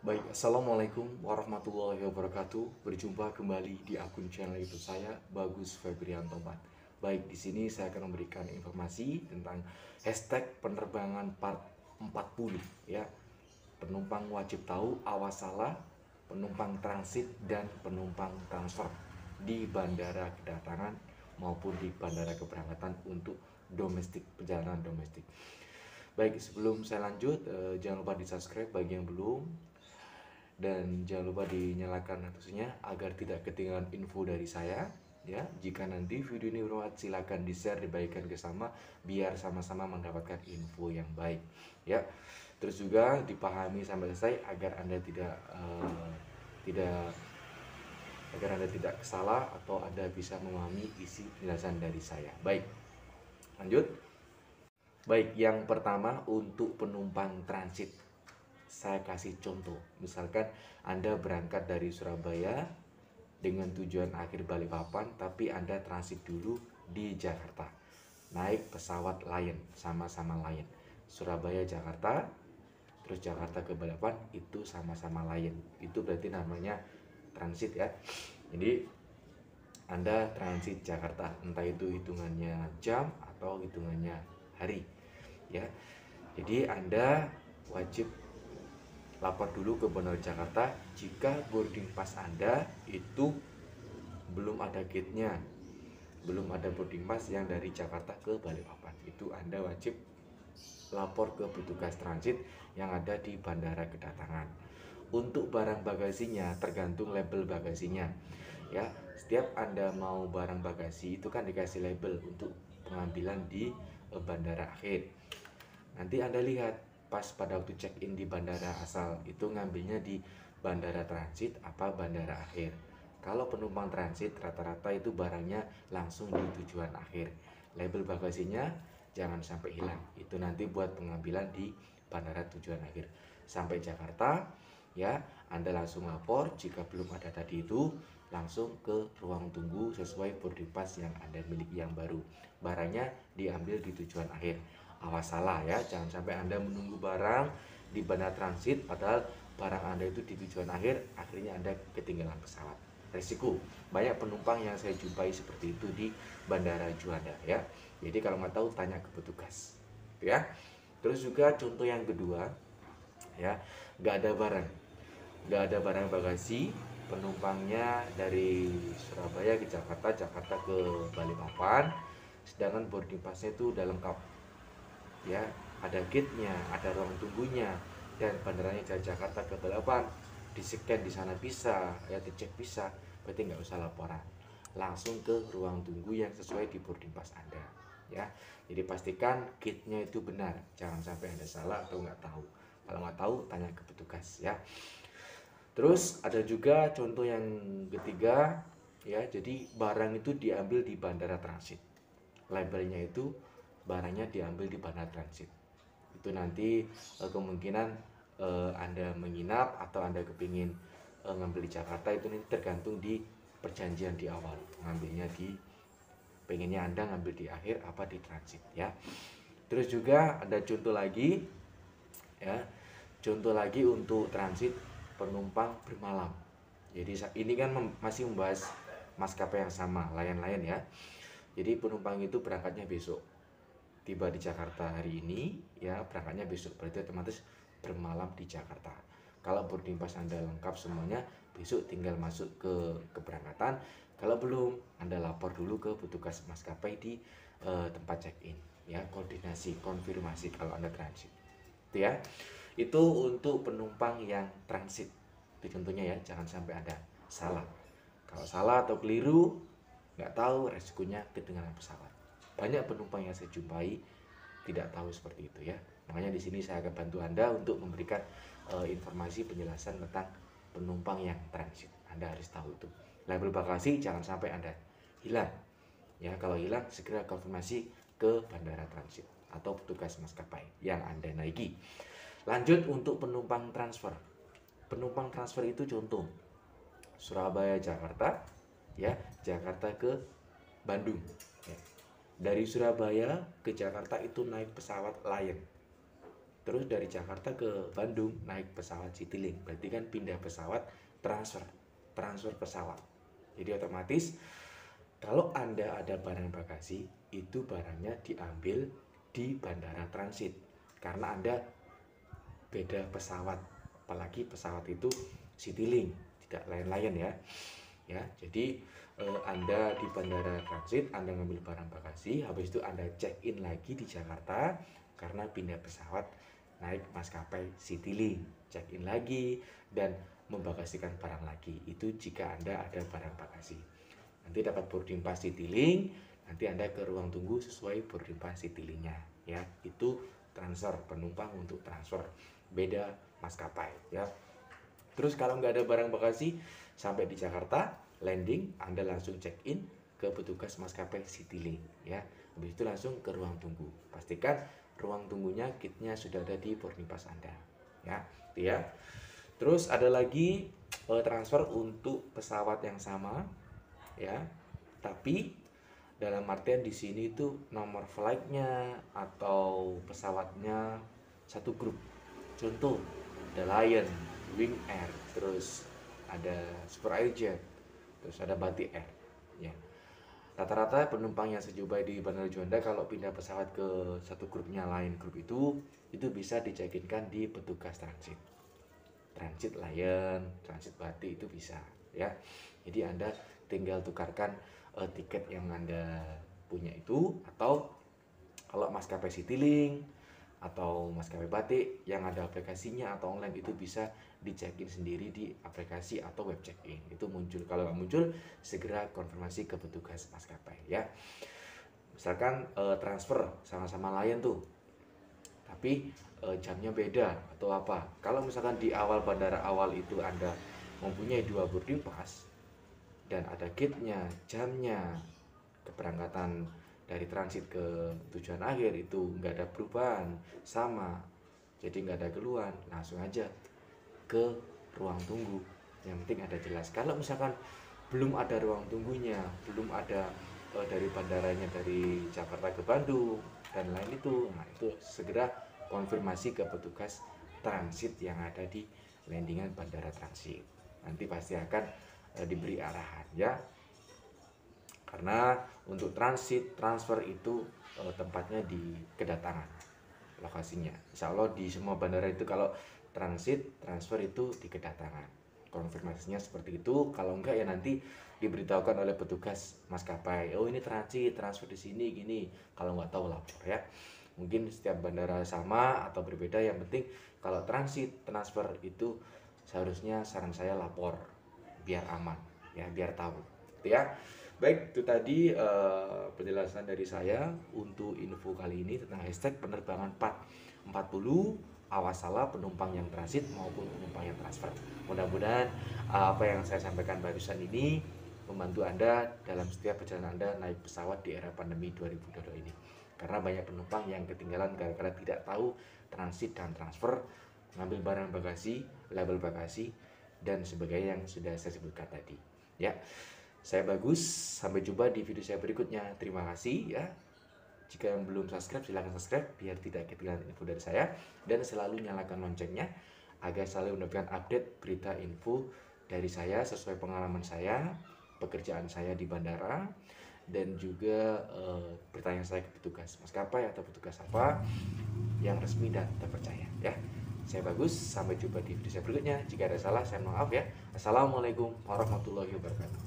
Baik, Assalamualaikum warahmatullahi wabarakatuh. Berjumpa kembali di akun channel YouTube saya, Bagus Febrianto Bat. Baik, di sini saya akan memberikan informasi tentang hashtag penerbangan part 40 ya. Penumpang wajib tahu awas salah, penumpang transit dan penumpang transfer di bandara kedatangan maupun di bandara keberangkatan untuk domestik, perjalanan domestik. Baik, sebelum saya lanjut, jangan lupa di subscribe bagi yang belum, dan jangan lupa dinyalakan notifikasinya agar tidak ketinggalan info dari saya ya. Jika nanti video ini bermanfaat, silakan di share, dibagikan ke sama biar sama-sama mendapatkan info yang baik ya. Terus juga dipahami sampai selesai agar anda tidak agar anda tidak salah atau anda bisa memahami isi penjelasan dari saya. Baik, lanjut. Baik, yang pertama untuk penumpang transit. Saya kasih contoh, misalkan Anda berangkat dari Surabaya dengan tujuan akhir Balikpapan, tapi Anda transit dulu di Jakarta. Naik pesawat Lion, sama-sama Lion. Surabaya Jakarta, terus Jakarta ke Balikpapan, itu sama-sama Lion. Itu berarti namanya transit ya. Jadi Anda transit Jakarta, entah itu hitungannya jam atau hitungannya hari ya. Jadi Anda wajib lapor dulu ke Bandara Jakarta jika boarding pass Anda itu belum ada gate-nya, belum ada boarding pass yang dari Jakarta ke Balikpapan. Itu Anda wajib lapor ke petugas transit yang ada di bandara kedatangan. Untuk barang bagasinya tergantung label bagasinya ya. Setiap Anda mau barang bagasi itu kan dikasih label untuk pengambilan di bandara akhir. Nanti Anda lihat pas pada waktu check in di bandara asal itu ngambilnya di bandara transit apa bandara akhir. Kalau penumpang transit rata-rata itu barangnya langsung di tujuan akhir. Label bagasinya jangan sampai hilang. Itu nanti buat pengambilan di bandara tujuan akhir. Sampai Jakarta ya, Anda langsung lapor. Jika belum ada tadi itu langsung ke ruang tunggu sesuai boarding pass yang Anda miliki yang baru. Barangnya diambil di tujuan akhir. Awas salah ya, jangan sampai Anda menunggu barang di bandara transit padahal barang Anda itu di tujuan akhir, akhirnya Anda ketinggalan pesawat. Resiko banyak penumpang yang saya jumpai seperti itu di bandara Juanda ya. Jadi kalau nggak tahu tanya ke petugas ya. Terus juga contoh yang kedua ya, nggak ada barang bagasi, penumpangnya dari Surabaya ke Jakarta, Jakarta ke Balikpapan, sedangkan boarding passnya itu udah lengkap ya, ada gate-nya, ada ruang tunggunya, dan bandaranya dari Jakarta ke Balikpapan di scan di sana bisa ya, dicek bisa, berarti nggak usah laporan, langsung ke ruang tunggu yang sesuai di boarding pass Anda ya. Jadi pastikan gate-nya itu benar, jangan sampai Anda salah atau nggak tahu. Kalau nggak tahu tanya ke petugas ya. Terus ada juga contoh yang ketiga ya, jadi barang itu diambil di bandara transit, labelnya itu barangnya diambil di bandara transit. Itu nanti kemungkinan Anda menginap atau Anda kepingin ngambil di Jakarta, itu nanti tergantung di perjanjian di awal, ngambilnya di pengennya Anda ngambil di akhir apa di transit ya. Terus juga ada contoh lagi ya, contoh lagi untuk transit penumpang bermalam. Jadi ini kan masih membahas maskapai yang sama, Lion ya. Jadi penumpang itu berangkatnya besok, tiba di Jakarta hari ini ya, berangkatnya besok, berarti otomatis bermalam di Jakarta. Kalau boarding pass Anda lengkap semuanya, besok tinggal masuk ke keberangkatan. Kalau belum, Anda lapor dulu ke petugas maskapai di tempat check in ya, koordinasi konfirmasi kalau Anda transit itu ya. Itu untuk penumpang yang transit, itu contohnya ya, jangan sampai Anda salah. Kalau salah atau keliru, nggak tahu, resikonya ketinggalan pesawat. Banyak penumpang yang saya jumpai tidak tahu seperti itu ya. Makanya di sini saya akan bantu Anda untuk memberikan informasi penjelasan tentang penumpang yang transit. Anda harus tahu itu. Label bagasi jangan sampai Anda hilang. Ya, kalau hilang segera konfirmasi ke bandara transit atau petugas maskapai yang Anda naiki. Lanjut untuk penumpang transfer. Penumpang transfer itu contoh Surabaya Jakarta ya, Jakarta ke Bandung ya. Dari Surabaya ke Jakarta itu naik pesawat Lion terus dari Jakarta ke Bandung naik pesawat Citylink, berarti kan pindah pesawat, transfer pesawat. Jadi otomatis kalau Anda ada barang bagasi, itu barangnya diambil di bandara transit karena Anda beda pesawat, apalagi pesawat itu Citylink, tidak lain-lain ya. Ya, jadi Anda di bandara transit, Anda ngambil barang bagasi, habis itu Anda check in lagi di Jakarta karena pindah pesawat naik maskapai Citylink, check in lagi dan membagasikan barang lagi. Itu jika Anda ada barang bagasi. Nanti dapat boarding pass Citylink, nanti Anda ke ruang tunggu sesuai boarding pass Citylink-nya ya. Itu transfer, penumpang untuk transfer, beda maskapai ya. Terus kalau nggak ada barang bagasi, sampai di Jakarta landing, Anda langsung check in ke petugas maskapai Citylink ya. Habis itu langsung ke ruang tunggu. Pastikan ruang tunggunya kitnya sudah ada di boarding pass Anda ya. Itu ya. Terus ada lagi transfer untuk pesawat yang sama ya. Tapi dalam artian di sini itu nomor flightnya atau pesawatnya satu grup. Contoh ada Lion, Wing Air, terus ada Super Airjet, terus ada Batik Air ya. Rata-rata penumpang yang sejumlah di Bandara Juanda kalau pindah pesawat ke satu grupnya lain, grup itu bisa dicekinkan di petugas transit Lion, transit Batik itu bisa ya. Jadi Anda tinggal tukarkan tiket yang Anda punya itu, atau kalau maskapai Citylink atau maskapai Batik yang ada aplikasinya atau online itu bisa dicekin sendiri di aplikasi atau web check-in. Itu muncul, kalau nggak muncul segera konfirmasi ke petugas maskapai ya. Misalkan transfer sama-sama Lion tuh, tapi jamnya beda atau apa. Kalau misalkan di awal bandara awal itu Anda mempunyai 2 boarding pass dan ada gate-nya, jamnya, keberangkatan dari transit ke tujuan akhir itu nggak ada perubahan, sama, jadi nggak ada keluhan, langsung aja ke ruang tunggu. Yang penting ada jelas. Kalau misalkan belum ada ruang tunggunya, belum ada dari bandaranya dari Jakarta ke Bandung dan lain itu, nah itu segera konfirmasi ke petugas transit yang ada di landingan bandara transit. Nanti pasti akan diberi arahan ya. Karena untuk transit, transfer itu tempatnya di kedatangan lokasinya. Insya Allah di semua bandara itu kalau transit, transfer itu di kedatangan. Konfirmasinya seperti itu. Kalau enggak ya nanti diberitahukan oleh petugas maskapai. Oh ini transit, transfer di sini gini. Kalau nggak tahu lapor ya. Mungkin setiap bandara sama atau berbeda. Yang penting kalau transit, transfer itu seharusnya saran saya lapor biar aman ya, biar tahu gitu ya. Baik, itu tadi penjelasan dari saya untuk info kali ini tentang hashtag penerbangan 440, awas salah penumpang yang transit maupun penumpang yang transfer. Mudah-mudahan apa yang saya sampaikan barusan ini membantu Anda dalam setiap perjalanan Anda naik pesawat di era pandemi 2022 ini. Karena banyak penumpang yang ketinggalan gara-gara tidak tahu transit dan transfer, ngambil barang bagasi, label bagasi, dan sebagainya yang sudah saya sebutkan tadi ya. Saya Bagus, sampai jumpa di video saya berikutnya. Terima kasih ya. Jika yang belum subscribe silahkan subscribe biar tidak ketinggalan info dari saya, dan selalu nyalakan loncengnya agar selalu mendapatkan update berita info dari saya sesuai pengalaman saya, pekerjaan saya di bandara, dan juga bertanya saya ke petugas maskapai atau petugas apa yang resmi dan terpercaya ya. Saya Bagus, sampai jumpa di video saya berikutnya. Jika ada salah saya mohon maaf ya. Assalamualaikum warahmatullahi wabarakatuh.